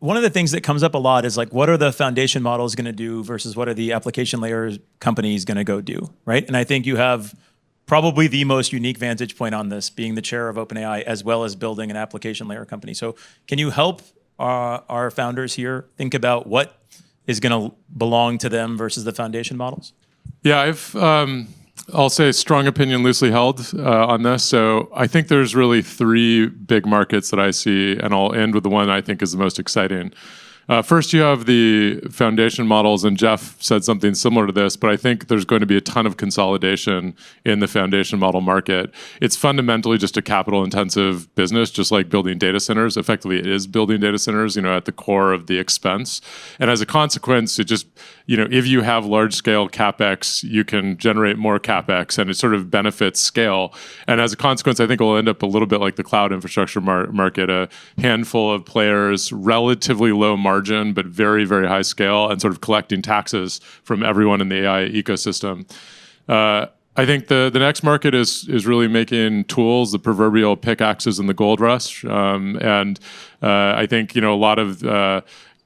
One of the things that comes up a lot is like, what are the foundation models going to do versus what are the application layer companies going to go do, right? And I think you have probably the most unique vantage point on this, being the chair of OpenAI, as well as building an application layer company. So can you help our founders here think about what is going to belong to them versus the foundation models? Yeah, I'll say strong opinion loosely held on this. So I think there's really three big markets that I see, and I'll end with the one I think is the most exciting. First, you have the foundation models, and Jeff said something similar to this, but I think there's going to be a ton of consolidation in the foundation model market. It's fundamentally just a capital-intensive business, just like building data centers. Effectively, it is building data centers, at the core of the expense. And as a consequence, it just, if you have large-scale CapEx, you can generate more CapEx, and it sort of benefits scale. And as a consequence, I think it'll end up a little bit like the cloud infrastructure market, a handful of players, relatively low margin, but very, very high scale, and sort of collecting taxes from everyone in the AI ecosystem. I think the next market is really making tools, the proverbial pickaxes in the gold rush. I think a lot of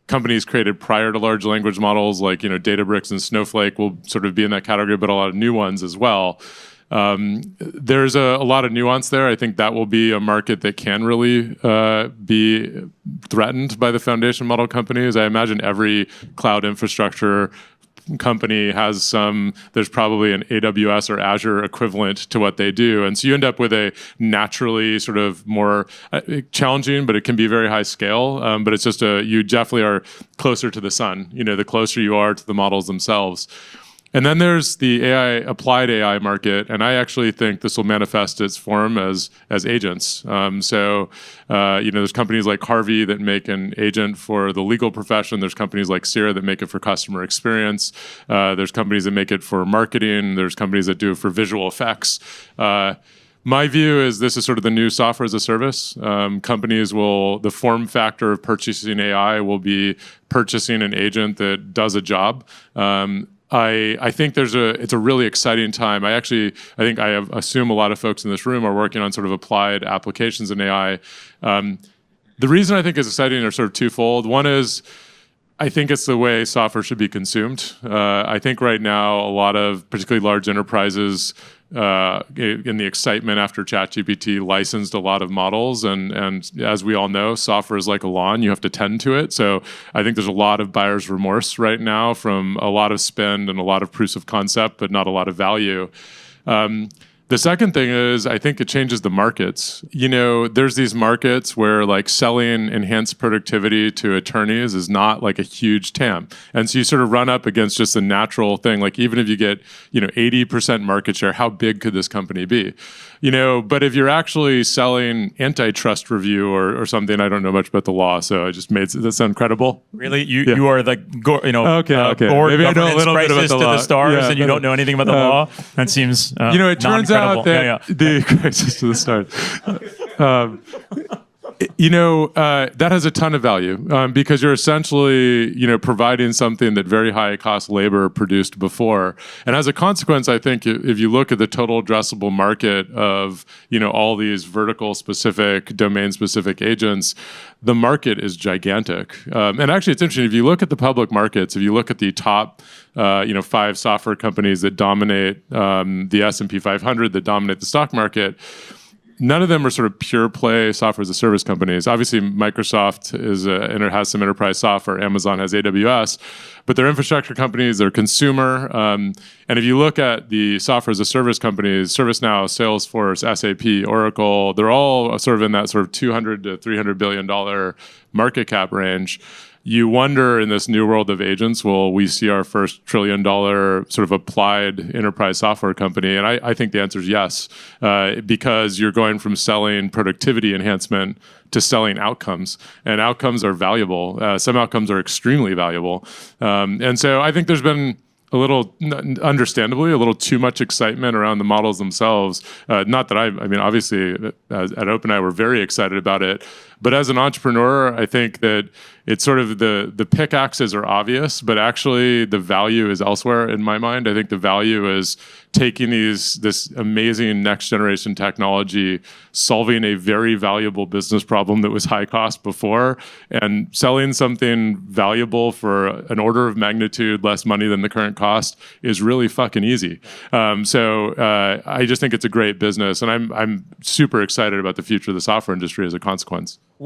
companies created prior to large language models like Databricks and Snowflake will sort of be in that category, but a lot of new ones as well. There's a lot of nuance there. I think that will be a market that can really be threatened by the foundation model companies. I imagine every cloud infrastructure company has there's probably an AWS or Azure equivalent to what they do. And so you end up with a naturally sort of more challenging, but it can be very high scale. But it's just you definitely are closer to the sun, the closer you are to the models themselves. And then there's the applied AI market, and I actually think this will manifest its form as agents. There's companies like Harvey that make an agent for the legal profession. There's companies like Sierra that make it for customer experience. There's companies that make it for marketing. There's companies that do it for visual effects. My view is this is sort of the new software as a service. The form factor of purchasing AI will be purchasing an agent that does a job. I think it's a really exciting time. I assume a lot of folks in this room are working on sort of applied applications in AI. The reason I think it's exciting are sort of twofold. One is I think it's the way software should be consumed. I think right now a lot of particularly large enterprises in the excitement after ChatGPT licensed a lot of models, and as we all know, software is like a lawn; you have to tend to it. So I think there's a lot of buyer's remorse right now from a lot of spend and a lot of proofs of concept, but not a lot of value. The second thing is I think it changes the markets. There's these markets where like selling enhanced productivity to attorneys is not like a huge TAM. And so you sort of run up against just a natural thing. Like even if you get, 80% market share, how big could this company be? But if you're actually selling antitrust review or something, I don't know much about the law, so I just made that sound credible. Really? You are the okay. board Maybe I know a governance little bit about crisis the to law. the stars, Yeah, and you don't know anything about the law? That seems it turns out that the crisis to the stars. That has a ton of value because you're essentially, providing something that very high cost labor produced before. And as a consequence, I think if you look at the total addressable market of, all these vertical specific, domain specific agents, the market is gigantic. And actually, it's interesting. If you look at the public markets, if you look at the top, 5 software companies that dominate the S&P 500, that dominate the stock market, none of them are sort of pure play software as a service companies. Obviously, Microsoft has some enterprise software. Amazon has AWS, but they're infrastructure companies. They're consumer. And if you look at the software as a service companies, ServiceNow, Salesforce, SAP, Oracle, they're all sort of in that sort of $200 to $300 billion market cap range. You wonder in this new world of agents, will we see our first $1 trillion sort of applied enterprise software company? And I think the answer is yes, because you're going from selling productivity enhancement to selling outcomes, and outcomes are valuable. Some outcomes are extremely valuable. And so I think there's been understandably, a little too much excitement around the models themselves. Not that obviously at OpenAI, we're very excited about it. But as an entrepreneur, I think that it's sort of the pickaxes are obvious, but actually the value is elsewhere in my mind. I think the value is taking this amazing next generation technology, solving a very valuable business problem that was high cost before, and selling something valuable for an order of magnitude less money than the current cost is really fucking easy. So I just think it's a great business, and I'm super excited about the future of the software industry as a consequence.